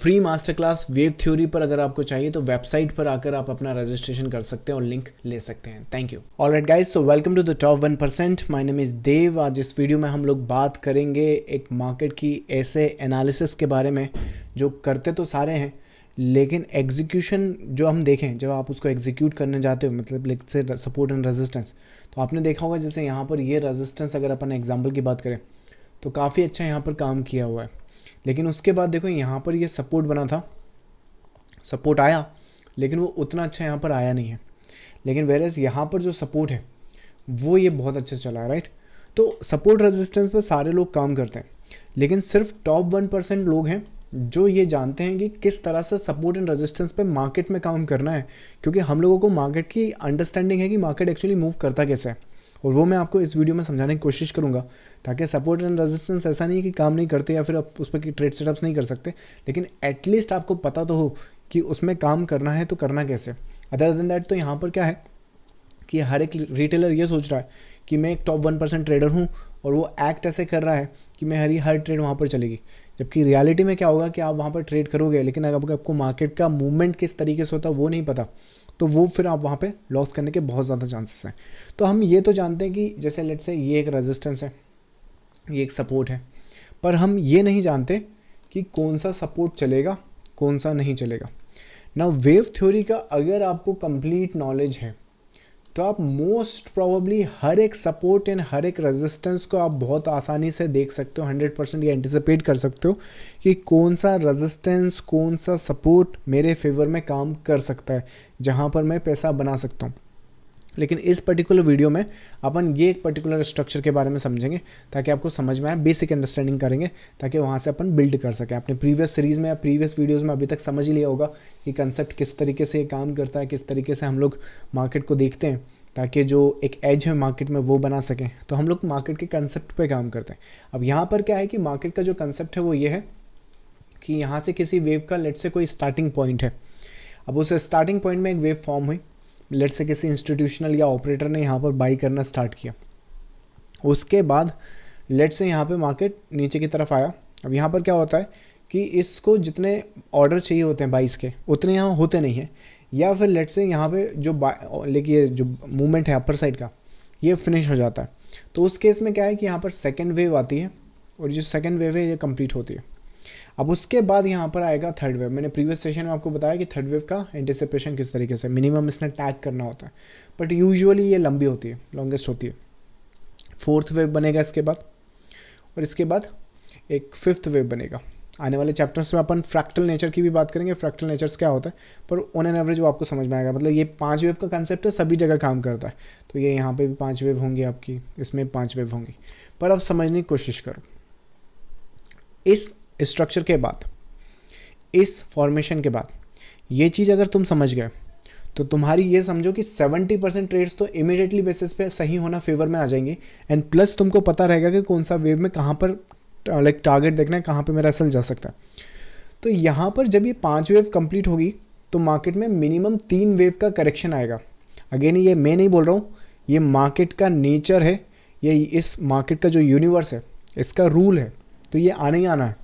Free master class wave theory पर अगर आपको चाहिए तो वेबसाइट पर आकर आप अपना रजिस्ट्रेशन कर सकते हैं और लिंक ले सकते हैं। Thank you. Alright guys, so welcome to the top 1%। My name is Dev. आज इस वीडियो में हम लोग बात करेंगे एक मार्केट की ऐसे एनालिसिस के बारे में जो करते तो सारे हैं, लेकिन एग्जीक्यूशन जो हम देखें, जब आप उसको एग्जीक्यूट करने जाते हो, मतलब let's say support and resistance, तो आपने देखा होगा जैसे यहाँ पर ये रेजिस्टेंस अगर अपन एग्जांपल की बात करें तो काफ़ी अच्छा यहाँ पर काम किया हुआ है। लेकिन उसके बाद देखो यहाँ पर ये सपोर्ट बना था, सपोर्ट आया, लेकिन वो उतना अच्छा यहाँ पर आया नहीं है। लेकिन वेरएस यहाँ पर जो सपोर्ट है वो ये बहुत अच्छा चला है, राइट। तो सपोर्ट रेजिस्टेंस पर सारे लोग काम करते हैं, लेकिन सिर्फ टॉप 1% लोग हैं जो ये जानते हैं कि किस तरह से सपोर्ट एंड रेजिस्टेंस पे मार्केट में काम करना है। क्योंकि हम लोगों को मार्केट की अंडरस्टैंडिंग है कि मार्केट एक्चुअली मूव करता कैसे है, और वो मैं आपको इस वीडियो में समझाने की कोशिश करूंगा, ताकि सपोर्ट एंड रेजिस्टेंस ऐसा नहीं है कि काम नहीं करते या फिर आप उस पर ट्रेड सेटअप्स नहीं कर सकते, लेकिन एटलीस्ट आपको पता तो हो कि उसमें काम करना है तो करना कैसे। अदर देन दैट तो यहाँ पर क्या है कि हर एक रिटेलर ये सोच रहा है कि मैं एक टॉप 1% ट्रेडर हूँ, और वो एक्ट ऐसे कर रहा है कि मैं हर ट्रेड वहाँ पर चलेगी। जबकि रियलिटी में क्या होगा कि आप वहाँ पर ट्रेड करोगे, लेकिन अगर आपको मार्केट का मूवमेंट किस तरीके से होता है वो नहीं पता, तो वो फिर आप वहाँ पे लॉस करने के बहुत ज़्यादा चांसेस हैं। तो हम ये तो जानते हैं कि जैसे लेट्स से ये एक रेजिस्टेंस है, ये एक सपोर्ट है, पर हम ये नहीं जानते कि कौन सा सपोर्ट चलेगा, कौन सा नहीं चलेगा। ना वेव थ्योरी का अगर आपको कंप्लीट नॉलेज है तो आप मोस्ट प्रोबेबली हर एक सपोर्ट एंड हर एक रेजिस्टेंस को आप बहुत आसानी से देख सकते हो, 100% ये एंटिसिपेट कर सकते हो कि कौन सा रेजिस्टेंस, कौन सा सपोर्ट मेरे फेवर में काम कर सकता है, जहां पर मैं पैसा बना सकता हूं। लेकिन इस पर्टिकुलर वीडियो में अपन ये एक पर्टिकुलर स्ट्रक्चर के बारे में समझेंगे ताकि आपको समझ में आए, बेसिक अंडरस्टैंडिंग करेंगे ताकि वहाँ से अपन बिल्ड कर सकें। आपने प्रीवियस सीरीज़ में या प्रीवियस वीडियोस में अभी तक समझ ही लिया होगा कि कंसेप्ट किस तरीके से ये काम करता है, किस तरीके से हम लोग मार्केट को देखते हैं, ताकि जो एक एज है मार्केट में वो बना सकें। तो हम लोग मार्केट के कंसेप्ट पे काम करते हैं। अब यहाँ पर क्या है कि मार्केट का जो कंसेप्ट है वो ये है कि यहाँ से किसी वेव का लेट से कोई स्टार्टिंग पॉइंट है। अब उस स्टार्टिंग पॉइंट में एक वेव फॉर्म हुई, लेट से किसी इंस्टीट्यूशनल या ऑपरेटर ने यहाँ पर बाई करना स्टार्ट किया। उसके बाद लेट से यहाँ पे मार्केट नीचे की तरफ आया। अब यहाँ पर क्या होता है कि इसको जितने ऑर्डर चाहिए होते हैं बाइस के, उतने यहाँ होते नहीं हैं, या फिर लेट से यहाँ पे जो लेकिन जो मूवमेंट है अपर साइड का ये फिनिश हो जाता है। तो उस केस में क्या है कि यहाँ पर सेकेंड वेव आती है, और जो सेकेंड वेव है ये कंप्लीट होती है। अब उसके बाद यहाँ पर आएगा थर्ड वेव। मैंने प्रीवियस सेशन में आपको बताया कि थर्ड वेव का एंटिसिपेशन किस तरीके से मिनिमम इसने टैग करना होता है, बट यूजुअली ये लंबी होती है, लॉन्गेस्ट होती है। फोर्थ वेव बनेगा इसके बाद, और इसके बाद एक फिफ्थ वेव बनेगा। आने वाले चैप्टर्स में अपन फ्रैक्टल नेचर की भी बात करेंगे, फ्रैक्टल नेचर्स क्या होता है, पर ऑन एन एवरेज वो आपको समझ में आएगा। मतलब ये 5 वेव का कंसेप्ट है, सभी जगह काम करता है। तो ये यहाँ पे भी 5 वेव होंगी आपकी, इसमें 5 वेव होंगी, पर अब समझने की कोशिश करो। इस स्ट्रक्चर के बाद, इस फॉर्मेशन के बाद ये चीज़ अगर तुम समझ गए तो तुम्हारी ये समझो कि 70% ट्रेड्स तो इमीडिएटली बेसिस पे सही होना फेवर में आ जाएंगे, एंड प्लस तुमको पता रहेगा कि कौन सा वेव में कहाँ पर लाइक टारगेट देखना है, कहाँ पे मेरा एसएल जा सकता है। तो यहाँ पर जब ये 5 वेव कंप्लीट होगी तो मार्केट में मिनिमम 3 वेव का करेक्शन आएगा। अगेन ये मैं नहीं बोल रहा हूँ, ये मार्केट का नेचर है, ये इस मार्केट का जो यूनिवर्स है इसका रूल है, तो ये आना ही आना है।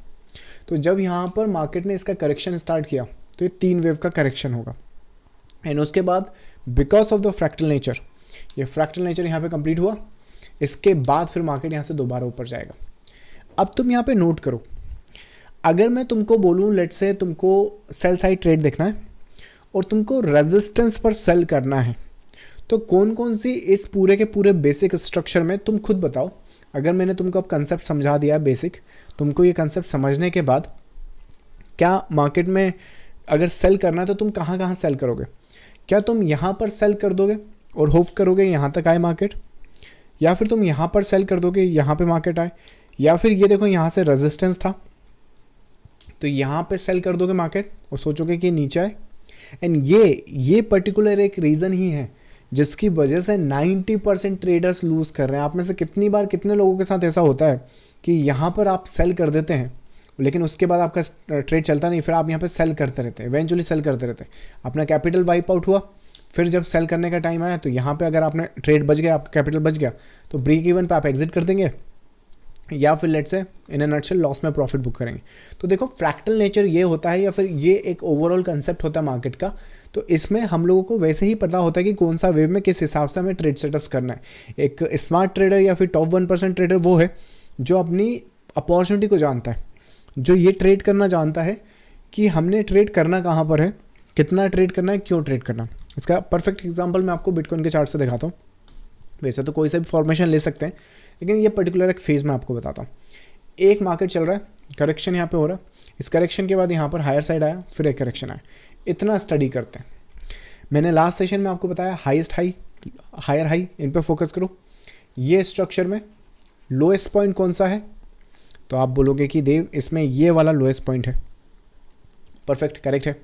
तो जब यहाँ पर मार्केट ने इसका करेक्शन स्टार्ट किया तो ये 3 वेव का करेक्शन होगा, एंड उसके बाद because of the fractal nature, ये फ्रैक्टल नेचर यहाँ पे कंप्लीट हुआ। इसके बाद फिर मार्केट यहाँ से दोबारा ऊपर जाएगा। अब तुम यहाँ पे नोट करो, अगर मैं तुमको बोलूँ लेट से तुमको सेल साइड ट्रेड देखना है और तुमको रेजिस्टेंस पर सेल करना है, तो कौन कौन सी इस पूरे के पूरे बेसिक स्ट्रक्चर में तुम खुद बताओ। अगर मैंने तुमको अब कंसेप्ट समझा दिया है बेसिक, तुमको ये कंसेप्ट समझने के बाद क्या मार्केट में अगर सेल करना है तो तुम कहाँ कहाँ सेल करोगे? क्या तुम यहाँ पर सेल कर दोगे और होप करोगे यहाँ तक आए मार्केट, या फिर तुम यहाँ पर सेल कर दोगे यहाँ पे मार्केट आए, या फिर ये देखो यहाँ से रेजिस्टेंस था तो यहाँ पे सेल कर दोगे मार्केट और सोचोगे कि नीचे आए। एंड ये पर्टिकुलर एक रीज़न ही है जिसकी वजह से 90% ट्रेडर्स लूज़ कर रहे हैं। आप में से कितनी बार कितने लोगों के साथ ऐसा होता है कि यहाँ पर आप सेल कर देते हैं, लेकिन उसके बाद आपका ट्रेड चलता नहीं, फिर आप यहाँ पे सेल करते रहते हैं, इवेंचुअली सेल करते रहते हैं, अपना कैपिटल वाइप आउट हुआ। फिर जब सेल करने का टाइम आया तो यहाँ पे अगर आपने ट्रेड बच गया, आपका कैपिटल बच गया, तो ब्रेक इवन पे आप एग्जिट कर देंगे, या फिर let's say in A nutshell loss में प्रॉफिट बुक करेंगे। तो देखो फ्रैक्टल नेचर ये होता है, या फिर ये एक ओवरऑल कंसेप्ट होता है मार्केट का। तो इसमें हम लोगों को वैसे ही पता होता है कि कौन सा वेव में किस हिसाब से हमें ट्रेड सेटअप्स करना है। एक स्मार्ट ट्रेडर या फिर टॉप 1% ट्रेडर वो है जो अपनी अपॉर्चुनिटी को जानता है, जो ये ट्रेड करना जानता है कि हमने ट्रेड करना कहाँ पर है, कितना ट्रेड करना है, क्यों ट्रेड करना। इसका परफेक्ट एग्जांपल मैं आपको बिटकॉइन के चार्ट से दिखाता हूँ। वैसे तो कोई सा भी फॉर्मेशन ले सकते हैं, लेकिन ये पर्टिकुलर एक फेज़ में आपको बताता हूँ। एक मार्केट चल रहा है, करेक्शन यहाँ पे हो रहा है, इस करेक्शन के बाद यहाँ पर हायर साइड आया, फिर एक करेक्शन आया। इतना स्टडी करते हैं। मैंने लास्ट सेशन में आपको बताया हाईएस्ट हाई, हायर हाई, इन पे फोकस करो। ये स्ट्रक्चर में लोएस्ट पॉइंट कौन सा है, तो आप बोलोगे कि देव इसमें ये वाला लोएस्ट पॉइंट है। परफेक्ट, करेक्ट है।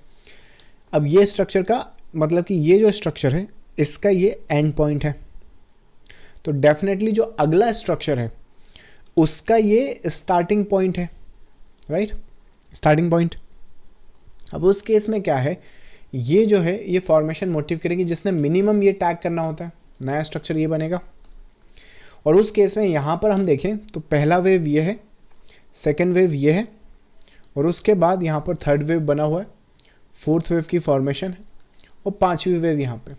अब ये स्ट्रक्चर का मतलब कि ये जो स्ट्रक्चर है इसका ये एंड पॉइंट है, तो डेफिनेटली जो अगला स्ट्रक्चर है उसका ये स्टार्टिंग पॉइंट है, राइट, स्टार्टिंग पॉइंट। अब उस केस में क्या है, ये जो है ये फॉर्मेशन मोटिव करेगी जिसने मिनिमम ये टैग करना होता है, नया स्ट्रक्चर ये बनेगा। और उस केस में यहाँ पर हम देखें तो पहला वेव ये है, सेकेंड वेव ये है, और उसके बाद यहाँ पर थर्ड वेव बना हुआ है, फोर्थ वेव की फॉर्मेशन है, और पांचवी वेव यहाँ पे,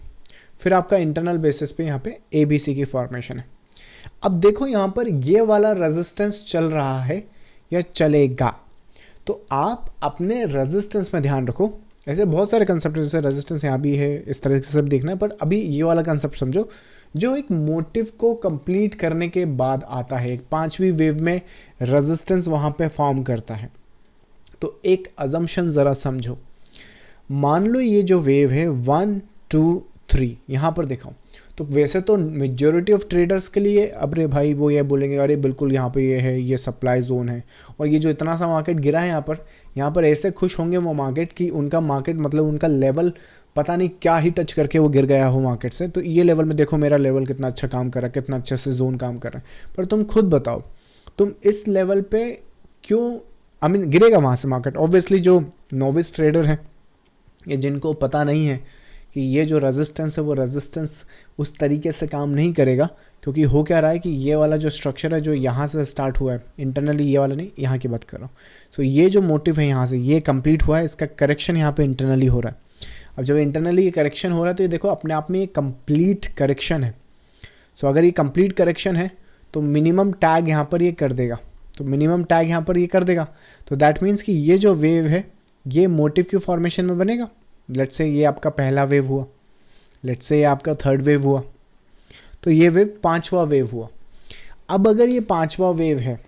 फिर आपका इंटरनल बेसिस पे यहाँ पे ABC की फॉर्मेशन है। अब देखो यहाँ पर ये वाला रेजिस्टेंस चल रहा है या चलेगा, तो आप अपने रेजिस्टेंस में ध्यान रखो। ऐसे बहुत सारे कंसेप्ट जैसे रेजिस्टेंस यहाँ भी है, इस तरह से सब देखना है, पर अभी ये वाला कंसेप्ट समझो जो एक मोटिव को कंप्लीट करने के बाद आता है। एक पांचवी वेव में रेजिस्टेंस वहाँ पे फॉर्म करता है। तो एक अजम्पशन ज़रा समझो, मान लो ये जो वेव है 1 2 3 यहाँ पर दिखाऊं, तो वैसे तो मेजॉरिटी ऑफ ट्रेडर्स के लिए अरे भाई वो ये बोलेंगे अरे बिल्कुल यहाँ पे ये है, ये सप्लाई जोन है, और ये जो इतना सा मार्केट गिरा है यहाँ पर ऐसे खुश होंगे वो मार्केट कि उनका मार्केट मतलब उनका लेवल पता नहीं क्या ही टच करके वो गिर गया हो मार्केट से। तो ये लेवल में देखो मेरा लेवल कितना अच्छा काम कर रहा है, कितना अच्छे से जोन काम कर रहा है। पर तुम खुद बताओ, तुम इस लेवल पे क्यों गिरेगा वहाँ से मार्केट। ऑब्वियसली जो नोविस ट्रेडर हैं, ये जिनको पता नहीं है कि ये जो रेजिस्टेंस है वो रेजिस्टेंस उस तरीके से काम नहीं करेगा, क्योंकि हो क्या रहा है कि ये वाला जो स्ट्रक्चर है जो यहाँ से स्टार्ट हुआ है इंटरनली, ये वाला नहीं, यहाँ की बात कर रहा हूँ। सो ये जो मोटिव है यहाँ से ये कंप्लीट हुआ है, इसका करेक्शन यहाँ पे इंटरनली हो रहा है। अब जब इंटरनली ये करेक्शन हो रहा है तो ये देखो अपने आप में ये कंप्लीट करेक्शन है। सो अगर ये कंप्लीट करेक्शन है तो मिनिमम टैग यहाँ पर ये कर देगा, तो मिनिमम टैग यहाँ पर ये कर देगा, तो दैट मीन्स कि ये जो वेव है ये मोटिव की फॉर्मेशन में बनेगा। लेट्स से ये आपका पहला वेव हुआ, लेट्स से ये आपका थर्ड वेव हुआ, तो ये वेव पांचवा वेव हुआ। अब अगर ये पांचवा वेव है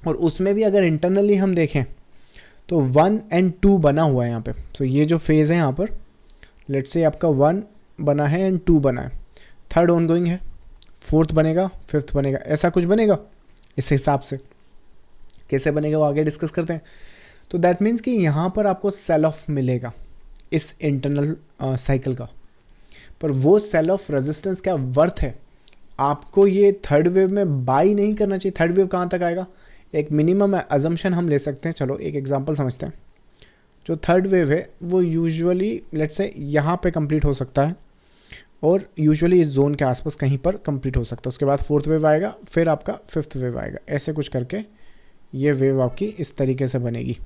और उसमें भी अगर इंटरनली हम देखें तो 1 और 2 बना हुआ है यहाँ पे। तो ये जो फेज़ है यहाँ पर लेट्स से आपका 1 बना है एंड 2 बना है, थर्ड ऑनगोइंग है, फोर्थ बनेगा, फिफ्थ बनेगा, ऐसा कुछ बनेगा। इस हिसाब से कैसे बनेगा वो आगे डिस्कस करते हैं। तो दैट मीन्स कि यहाँ पर आपको सेल ऑफ मिलेगा इस इंटरनल साइकिल का, पर वो सेल ऑफ रेजिस्टेंस क्या वर्थ है आपको ये थर्ड वेव में बाई नहीं करना चाहिए। थर्ड वेव कहाँ तक आएगा, एक मिनिमम अजम्पशन हम ले सकते हैं। चलो एक एग्जांपल समझते हैं। जो थर्ड वेव है वो यूजुअली लेट्स से यहाँ पे कंप्लीट हो सकता है, और यूजुअली इस जोन के आसपास कहीं पर कंप्लीट हो सकता है। उसके बाद फोर्थ वेव आएगा, फिर आपका फिफ्थ वेव आएगा, ऐसे कुछ करके ये वेव आपकी इस तरीके से बनेगी।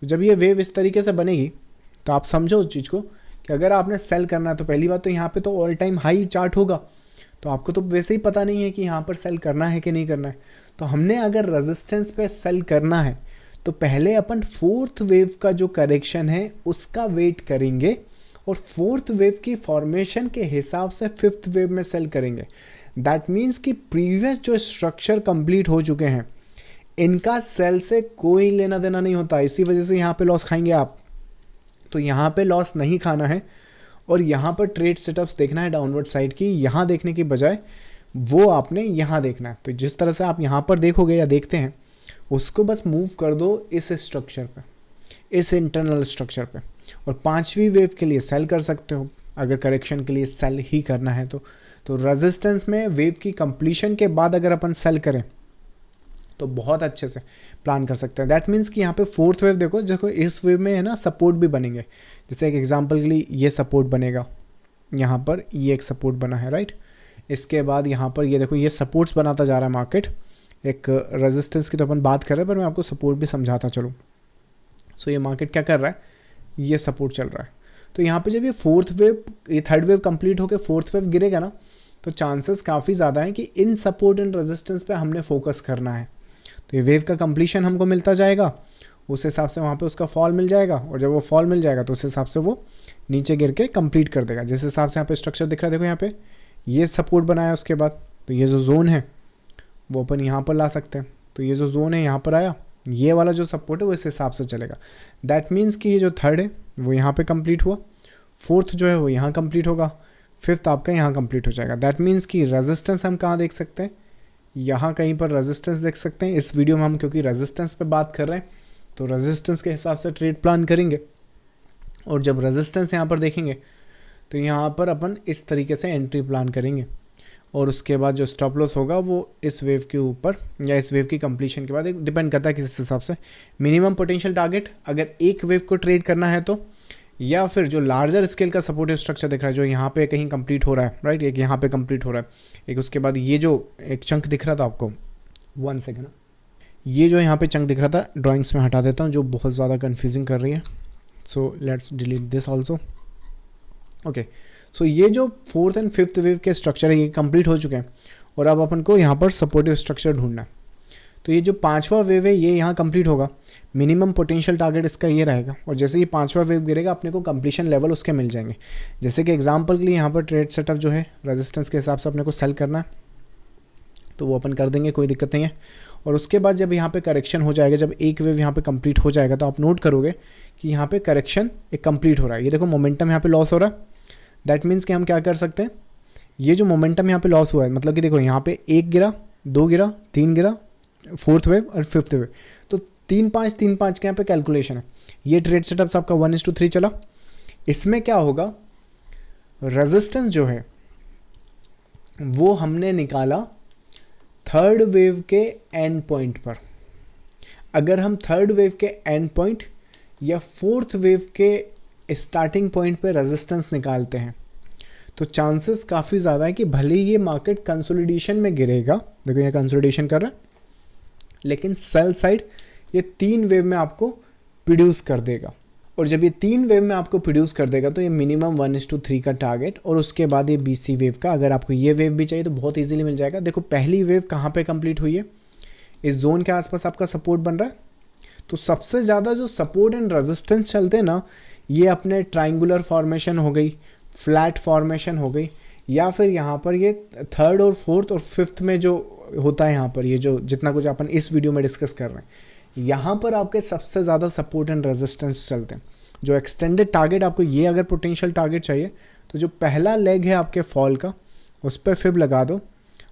तो जब ये वेव इस तरीके से बनेगी तो आप समझो उस चीज़ को कि अगर आपने सेल करना है तो पहली बात तो यहाँ पे तो ऑल टाइम हाई चार्ट होगा, तो आपको तो वैसे ही पता नहीं है कि यहाँ पर सेल करना है कि नहीं करना है। तो हमने अगर रेजिस्टेंस पे सेल करना है तो पहले अपन फोर्थ वेव का जो करेक्शन है उसका वेट करेंगे, और फोर्थ वेव की फॉर्मेशन के हिसाब से फिफ्थ वेव में सेल करेंगे। दैट मीन्स कि प्रीवियस जो स्ट्रक्चर कंप्लीट हो चुके हैं इनका सेल से कोई लेना देना नहीं होता, इसी वजह से यहाँ पे लॉस खाएंगे आप। तो यहाँ पे लॉस नहीं खाना है, और यहाँ पर ट्रेड सेटअप्स देखना है डाउनवर्ड साइड की, यहाँ देखने की बजाय वो आपने यहाँ देखना है। तो जिस तरह से आप यहाँ पर देखोगे या देखते हैं उसको बस मूव कर दो इस स्ट्रक्चर पे, इस इंटरनल स्ट्रक्चर पे, और पांचवी वेव के लिए सेल कर सकते हो अगर करेक्शन के लिए सेल ही करना है तो रेजिस्टेंस में वेव की कंप्लीशन के बाद अगर अपन सेल करें तो बहुत अच्छे से प्लान कर सकते हैं। दैट मीन्स कि यहाँ पे फोर्थ वेव देखो इस वेव में है ना सपोर्ट भी बनेंगे। जैसे एक एग्जांपल के लिए ये सपोर्ट बनेगा, यहाँ पर ये एक सपोर्ट बना है, राइट। इसके बाद यहाँ पर ये देखो ये सपोर्ट्स बनाता जा रहा है मार्केट। एक रेजिस्टेंस की तो अपन बात कर रहे हैं, पर मैं आपको सपोर्ट भी समझाता चलूँ। सो ये मार्केट क्या कर रहा है, ये सपोर्ट चल रहा है। तो यहाँ पे जब ये थर्ड वेव कंप्लीट होकर फोर्थ वेव गिरेगा ना, तो चांसेस काफ़ी ज़्यादा हैं कि इन सपोर्ट एंड रेजिस्टेंस पे हमने फोकस करना है। तो ये वेव का कंप्लीशन हमको मिलता जाएगा, उस हिसाब से वहाँ पे उसका फॉल मिल जाएगा, और जब वो फॉल मिल जाएगा तो उस हिसाब से वो नीचे गिर के कंप्लीट कर देगा। जिस हिसाब से यहाँ पे स्ट्रक्चर दिख रहा है, देखो यहाँ पे ये सपोर्ट बनाया, उसके बाद तो ये जो जोन है वो अपन यहाँ पर ला सकते हैं। तो ये जो जोन है यहाँ पर आया, ये वाला जो सपोर्ट है वो इस हिसाब से चलेगा। दैट मीन्स कि ये जो थर्ड है वो यहाँ पे कंप्लीट हुआ, फोर्थ जो है वो यहाँ कंप्लीट होगा, फिफ्थ आपका यहाँ कंप्लीट हो जाएगा। दैट मीन्स कि रेजिस्टेंस हम कहाँ देख सकते हैं, यहाँ कहीं पर रेजिस्टेंस देख सकते हैं। इस वीडियो में हम क्योंकि रेजिस्टेंस पे बात कर रहे हैं, तो रेजिस्टेंस के हिसाब से ट्रेड प्लान करेंगे। और जब रेजिस्टेंस यहाँ पर देखेंगे तो यहाँ पर अपन इस तरीके से एंट्री प्लान करेंगे, और उसके बाद जो स्टॉप लॉस होगा वो इस वेव के ऊपर या इस वेव की कंप्लीशन के बाद डिपेंड करता है किस हिसाब से। मिनिमम पोटेंशियल टारगेट अगर एक वेव को ट्रेड करना है तो, या फिर जो लार्जर स्केल का सपोर्टिव स्ट्रक्चर दिख रहा है जो यहाँ पे कहीं कंप्लीट हो रहा है, राइट, एक यहाँ पे कंप्लीट हो रहा है, एक उसके बाद ये जो एक चंक दिख रहा था आपको, 1 सेकेंड, ये जो यहाँ पे चंक दिख रहा था ड्राइंग्स में हटा देता हूँ जो बहुत ज़्यादा कन्फ्यूजिंग कर रही है। So let's delete this also. Okay, so ये जो फोर्थ एंड फिफ्थ वेव के स्ट्रक्चर है ये कंप्लीट हो चुके हैं, और अब अपन को यहाँ पर सपोर्टिव स्ट्रक्चर ढूंढना है। तो ये जो पांचवा वेव है ये यहाँ कंप्लीट होगा, मिनिमम पोटेंशियल टारगेट इसका ये रहेगा, और जैसे ये पांचवा वेव गिरेगा अपने को कंप्लीशन लेवल उसके मिल जाएंगे। जैसे कि एग्जांपल के लिए यहाँ पर ट्रेड सेटअप जो है रेजिस्टेंस के हिसाब से अपने को सेल करना है, तो वो अपन कर देंगे, कोई दिक्कत नहीं है। और उसके बाद जब यहाँ पे करेक्शन हो जाएगा, जब एक वेव यहाँ पे कंप्लीट हो जाएगा, तो आप नोट करोगे कि यहाँ पे करेक्शन एक कंप्लीट हो रहा है। ये देखो मोमेंटम यहाँ पे लॉस हो रहा है। दैट मीन्स कि हम क्या कर सकते हैं, ये जो मोमेंटम यहाँ पे लॉस हुआ है, मतलब कि देखो यहाँ पे 1 गिरा, 2 गिरा, 3 गिरा, फोर्थ वेव और फिफ्थ वेव, तो 3-5 3-5 के यहाँ पे कैलकुलेशन है। ये ट्रेड सेटअप्स आपका 1:3 चला। इसमें क्या होगा, रेजिस्टेंस जो है वो हमने निकाला थर्ड वेव के एंड पॉइंट पर। अगर हम थर्ड वेव के एंड पॉइंट या फोर्थ वेव के स्टार्टिंग पॉइंट पे रेजिस्टेंस निकालते हैं, तो चांसेस काफ़ी ज़्यादा है कि भले ही ये मार्केट कंसोलिडेशन में गिरेगा, देखो ये कंसोलिडेशन कर रहा है, लेकिन सेल साइड ये 3 वेव में आपको प्रोड्यूस कर देगा। और जब ये 3 वेव में आपको प्रोड्यूस कर देगा तो ये मिनिमम 1:3 का टारगेट, और उसके बाद ये BC वेव का, अगर आपको ये वेव भी चाहिए तो बहुत इजीली मिल जाएगा। देखो पहली वेव कहाँ पे कंप्लीट हुई है, इस जोन के आसपास आपका सपोर्ट बन रहा है। तो सबसे ज़्यादा जो सपोर्ट एंड रेजिस्टेंस चलते हैं ना, ये अपने ट्राइंगुलर फॉर्मेशन हो गई, फ्लैट फॉर्मेशन हो गई, या फिर यहाँ पर ये थर्ड और फोर्थ और फिफ्थ में जो होता है, यहाँ पर ये जो जितना कुछ अपन इस वीडियो में डिस्कस कर रहे हैं, यहाँ पर आपके सबसे ज़्यादा सपोर्ट एंड रेजिस्टेंस चलते हैं। जो एक्सटेंडेड टारगेट आपको ये अगर पोटेंशियल टारगेट चाहिए, तो जो पहला लेग है आपके फॉल का, उस पर फिब लगा दो,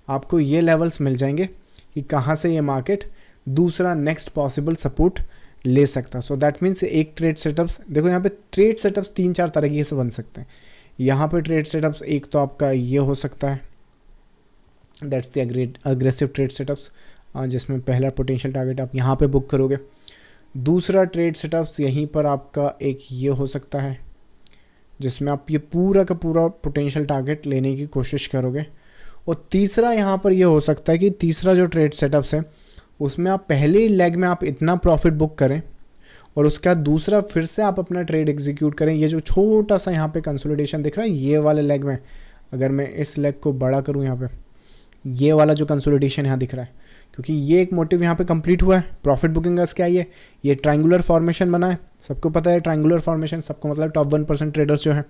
आपको ये लेवल्स मिल जाएंगे कि कहाँ से ये मार्केट दूसरा नेक्स्ट पॉसिबल सपोर्ट ले सकता है। सो दैट मीन्स एक ट्रेड सेटअप्स, देखो यहाँ पे ट्रेड सेटअप्स 3-4 तरीके से बन सकते हैं। यहाँ पे ट्रेड सेटअप्स एक तो आपका ये हो सकता है, that's the aggressive trade setups, जिसमें पहला पोटेंशियल टारगेट आप यहाँ पे बुक करोगे। दूसरा ट्रेड सेटअप्स यहीं पर आपका एक ये हो सकता है, जिसमें आप ये पूरा का पूरा पोटेंशियल टारगेट लेने की कोशिश करोगे। और तीसरा यहाँ पर ये हो सकता है कि तीसरा जो ट्रेड सेटअप्स है उसमें आप पहले लेग में आप इतना प्रॉफिट बुक करें, और उसके बाद दूसरा फिर से आप अपना ट्रेड एग्जीक्यूट करें। ये जो छोटा सा यहाँ पे कंसोलिडेशन दिख रहा है, ये वाले लेग में अगर मैं इस लेग को बड़ा करूँ, यहाँ पे ये वाला जो कंसोलिडेशन यहाँ दिख रहा है, क्योंकि ये एक मोटिव यहाँ पे कंप्लीट हुआ है, प्रॉफिट बुकिंग का क्या ये ट्रायंगुलर फॉर्मेशन बना है, सबको पता है ट्रायंगुलर फॉर्मेशन, सबको मतलब टॉप 1% ट्रेडर्स जो है।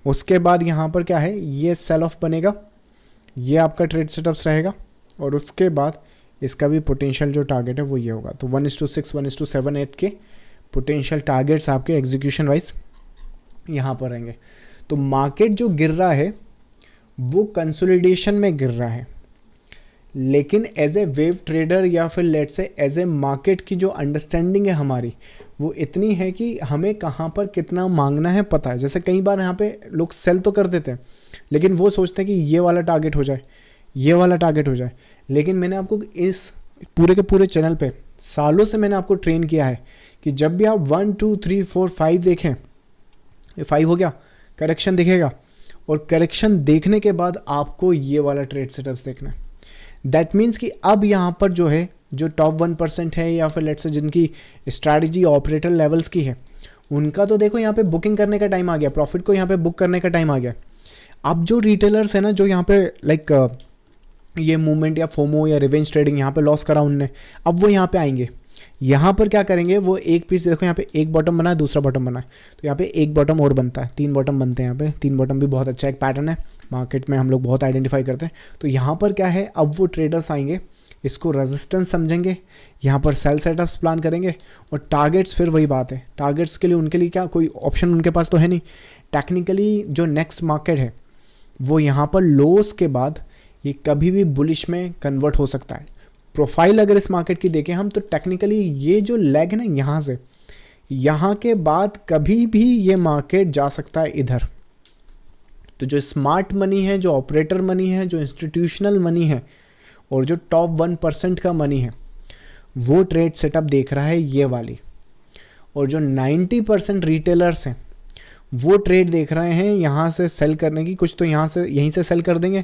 उसके बाद यहाँ पर क्या है, ये सेल ऑफ बनेगा, ये आपका ट्रेड सेटअप्स रहेगा, और उसके बाद इसका भी पोटेंशियल जो टारगेट है वो ये होगा। तो 1:6, 1:7, 8 के पोटेंशियल टारगेट्स आपके एग्जीक्यूशन वाइज यहाँ पर रहेंगे। तो मार्केट जो गिर रहा है वो कंसोलिडेशन में गिर रहा है, लेकिन एज ए वेव ट्रेडर या फिर लेट से एज ए मार्केट की जो अंडरस्टैंडिंग है हमारी, वो इतनी है कि हमें कहाँ पर कितना मांगना है पता है। जैसे कई बार यहाँ पे लोग सेल तो कर देते हैं, लेकिन वो सोचते हैं कि ये वाला टारगेट हो जाए, ये वाला टारगेट हो जाए। लेकिन मैंने आपको इस पूरे के पूरे चैनल पे सालों से मैंने आपको ट्रेन किया है कि जब भी आप 1 2 3 4 5 देखें, ये 5 हो गया, करेक्शन दिखेगा, और करेक्शन देखने के बाद आपको ये वाला ट्रेड सेटअप्स देखना है। दैट मीन्स कि अब यहाँ पर जो है, जो टॉप 1% है या फिर लेट्स से जिनकी स्ट्रैटेजी ऑपरेटर लेवल्स की है, उनका तो देखो यहाँ पे बुकिंग करने का टाइम आ गया, प्रॉफिट को यहाँ पे बुक करने का टाइम आ गया। अब जो रिटेलर्स है ना, जो यहाँ पे लाइक ये मूवमेंट या फोमो या रिवेंज ट्रेडिंग यहाँ पे लॉस करा उनने, अब वो यहाँ पे आएंगे। यहाँ पर क्या करेंगे, वो एक पीस देखो यहाँ पे एक बॉटम बना है, दूसरा बॉटम बना है, तो यहाँ पे एक बॉटम और बनता है, 3 बॉटम बनते हैं यहाँ पे। 3 बॉटम भी बहुत अच्छा एक पैटर्न है, मार्केट में हम लोग बहुत आइडेंटिफाई करते हैं। तो यहाँ पर क्या है, अब वो ट्रेडर्स आएंगे, इसको रेजिस्टेंस समझेंगे, यहाँ पर सेल सेटअप्स प्लान करेंगे, और टारगेट्स फिर वही बात है, टारगेट्स के लिए उनके लिए क्या कोई ऑप्शन उनके पास तो है नहीं। टेक्निकली जो नेक्स्ट मार्केट है वो यहाँ पर लोस के बाद ये कभी भी बुलिश में कन्वर्ट हो सकता है। प्रोफाइल अगर इस मार्केट की देखें हम, तो टेक्निकली ये जो लेग है ना, यहाँ से यहाँ के बाद कभी भी ये मार्केट जा सकता है इधर। तो जो स्मार्ट मनी है, जो ऑपरेटर मनी है, जो इंस्टीट्यूशनल मनी है, और जो टॉप 1% का मनी है, वो ट्रेड सेटअप देख रहा है ये वाली। और जो 90% रिटेलर्स हैं वो ट्रेड देख रहे हैं यहाँ से सेल करने की। कुछ तो यहाँ से यहीं से सेल कर देंगे,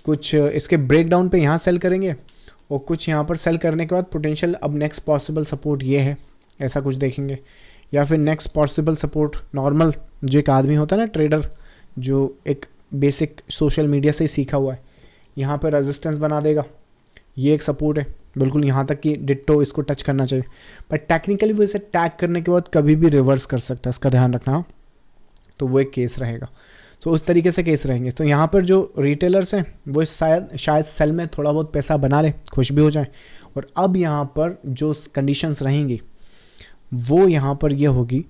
कुछ इसके ब्रेकडाउन पे यहाँ सेल करेंगे, और कुछ यहाँ पर सेल करने के बाद पोटेंशियल अब नेक्स्ट पॉसिबल सपोर्ट ये है, ऐसा कुछ देखेंगे। या फिर नेक्स्ट पॉसिबल सपोर्ट नॉर्मल जो एक आदमी होता है ना, ट्रेडर, जो एक बेसिक सोशल मीडिया से ही सीखा हुआ है, यहाँ पर रेजिस्टेंस बना देगा, ये एक सपोर्ट है बिल्कुल यहाँ तक कि डिट्टो इसको टच करना चाहिए। पर टेक्निकली वो इसे टैग करने के बाद कभी भी रिवर्स कर सकता है, इसका ध्यान रखना। तो वो एक केस रहेगा, तो उस तरीके से केस रहेंगे। तो यहाँ पर जो रिटेलर्स हैं वो शायद सेल में थोड़ा बहुत पैसा बना ले, खुश भी हो जाए। और अब यहाँ पर जो कंडीशंस रहेंगी वो यहाँ पर ये होगी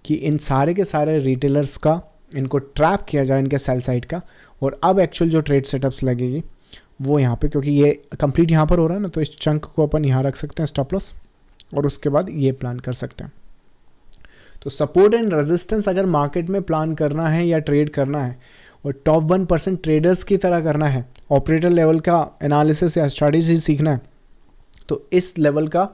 कि इन सारे के सारे रिटेलर्स का इनको ट्रैप किया जाए, इनके सेल साइड का। और अब एक्चुअल जो ट्रेड सेटअप्स लगेगी वो यहाँ पे, क्योंकि ये कंप्लीट यहाँ पर हो रहा है ना, तो इस चंक को अपन यहाँ रख सकते हैं स्टॉप लॉस, और उसके बाद ये प्लान कर सकते हैं। तो सपोर्ट एंड रेजिस्टेंस अगर मार्केट में प्लान करना है या ट्रेड करना है, और टॉप 1% ट्रेडर्स की तरह करना है, ऑपरेटर लेवल का एनालिसिस या स्ट्रैटेजी सीखना है, तो इस लेवल का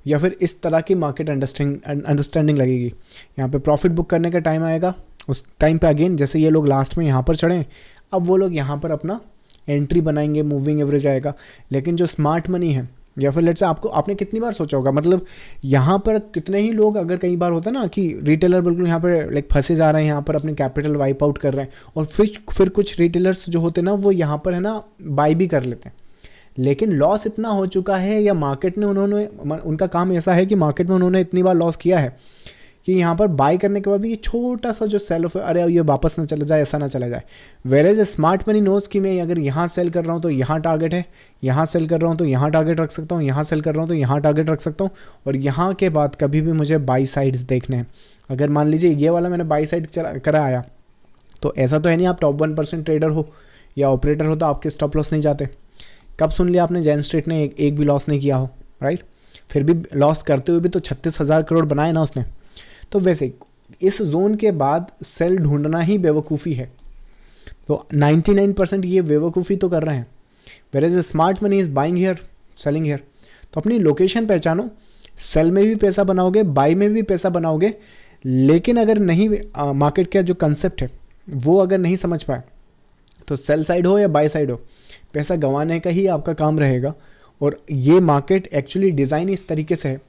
या फिर इस तरह की मार्केट अंडरस्टैंडिंग लगेगी। यहाँ पे प्रॉफिट बुक करने का टाइम आएगा, उस टाइम पे अगेन जैसे ये लोग लास्ट में यहाँ पर चढ़े, अब वो लोग यहाँ पर अपना एंट्री बनाएंगे, मूविंग एवरेज आएगा। लेकिन जो स्मार्ट मनी है, या फिर लेट्स से आपने कितनी बार सोचा होगा, मतलब यहाँ पर कितने ही लोग, अगर कई बार होता है ना कि रिटेलर बिल्कुल यहाँ पर लाइक फंसे जा रहे हैं, यहाँ पर अपनी कैपिटल वाइप आउट कर रहे हैं, और फिर कुछ रिटेलर्स जो होते हैं ना वो यहाँ पर है ना बाई भी कर लेते हैं, लेकिन लॉस इतना हो चुका है, या मार्केट ने उनका काम ऐसा है कि मार्केट में उन्होंने इतनी बार लॉस किया है कि यहाँ पर बाय करने के बाद भी ये छोटा सा जो सेल ऑफ है, अरे ये वापस ना चला जाए, ऐसा ना चला जाए। Where as smart money knows कि मैं अगर यहाँ सेल कर रहा हूँ तो यहाँ टारगेट है, यहाँ सेल कर रहा हूँ तो यहाँ टारगेट रख सकता हूँ, यहाँ सेल कर रहा हूँ तो यहाँ टारगेट रख सकता हूँ, और यहाँ के बाद कभी भी मुझे बाई साइड्स देखने हैं। अगर मान लीजिए ये वाला मैंने बाई साइड करा आया, तो ऐसा तो है नहीं आप टॉप 1% ट्रेडर हो या ऑपरेटर हो तो आपके स्टॉप लॉस नहीं जाते। कब सुन लिया आपने जैन स्ट्रीट ने एक भी लॉस नहीं किया हो, राइट? फिर भी लॉस करते हुए भी तो 36,000 करोड़ बनाए ना उसने। तो वैसे इस जोन के बाद सेल ढूंढना ही बेवकूफ़ी है। तो 99% ये बेवकूफ़ी तो कर रहे हैं। Where is smart money is buying here, selling here. तो अपनी लोकेशन पहचानो, सेल में भी पैसा बनाओगे, बाई में भी पैसा बनाओगे। लेकिन अगर नहीं मार्केट का जो कंसेप्ट है वो अगर नहीं समझ पाए, तो सेल साइड हो या बाई साइड हो, पैसा गंवाने का ही आपका काम रहेगा। और ये मार्केट एक्चुअली डिज़ाइन इस तरीके से है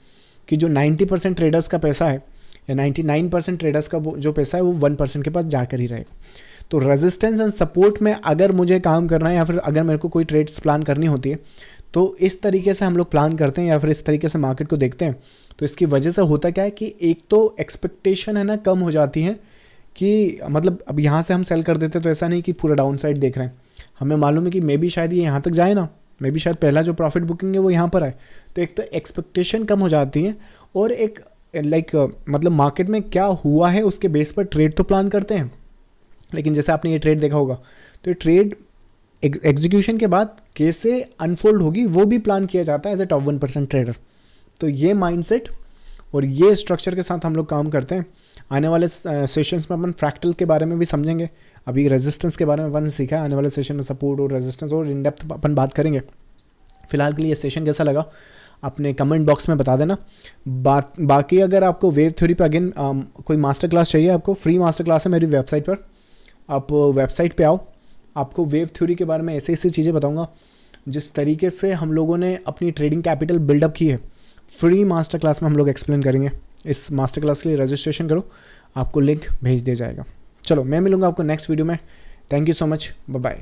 कि जो 90% ट्रेडर्स का पैसा है या 99% ट्रेडर्स का जो पैसा है वो 1% के पास जाकर ही रहेगा। तो रेजिस्टेंस एंड सपोर्ट में अगर मुझे काम करना है या फिर अगर मेरे को कोई ट्रेड्स प्लान करनी होती है, तो इस तरीके से हम लोग प्लान करते हैं या फिर इस तरीके से मार्केट को देखते हैं। तो इसकी वजह से होता क्या है कि एक तो एक्सपेक्टेशन है ना कम हो जाती है कि मतलब अब यहाँ से हम सेल कर देते तो ऐसा नहीं कि पूरा डाउन साइड देख रहे हैं, हमें मालूम है कि मे बी शायद ये यहाँ तक जाए ना, मे बी शायद पहला जो प्रॉफिट बुकिंग है वो यहाँ पर आए। तो एक तो एक्सपेक्टेशन कम हो जाती है, और एक मतलब मार्केट में क्या हुआ है उसके बेस पर ट्रेड तो प्लान करते हैं। लेकिन जैसे आपने ये ट्रेड देखा होगा, तो ये ट्रेड एग्जीक्यूशन के बाद कैसे अनफोल्ड होगी वो भी प्लान किया जाता है एज ए टॉप 1% ट्रेडर। तो ये माइंडसेट और ये स्ट्रक्चर के साथ हम लोग काम करते हैं। आने वाले सेशंस में अपन फ्रैक्टल के बारे में भी समझेंगे। अभी रेजिस्टेंस के बारे में अपन सीखा है, आने वाले सेशन में सपोर्ट और रेजिस्टेंस और इन डेप्थ अपन बात करेंगे। फिलहाल के लिए ये सेशन कैसा लगा अपने कमेंट बॉक्स में बता देना। बाकी अगर आपको वेव थ्योरी पे अगेन कोई मास्टर क्लास चाहिए, आपको फ्री मास्टर क्लास है मेरी वेबसाइट पर, आप वेबसाइट पे आओ, आपको वेव थ्योरी के बारे में ऐसी ऐसी चीज़ें बताऊंगा। जिस तरीके से हम लोगों ने अपनी ट्रेडिंग कैपिटल बिल्डअप की है, फ्री मास्टर क्लास में हम लोग एक्सप्लेन करेंगे। इस मास्टर क्लास के लिए रजिस्ट्रेशन करो, आपको लिंक भेज दिया जाएगा। चलो मैं मिलूंगा आपको नेक्स्ट वीडियो में। Thank you so much, bye bye.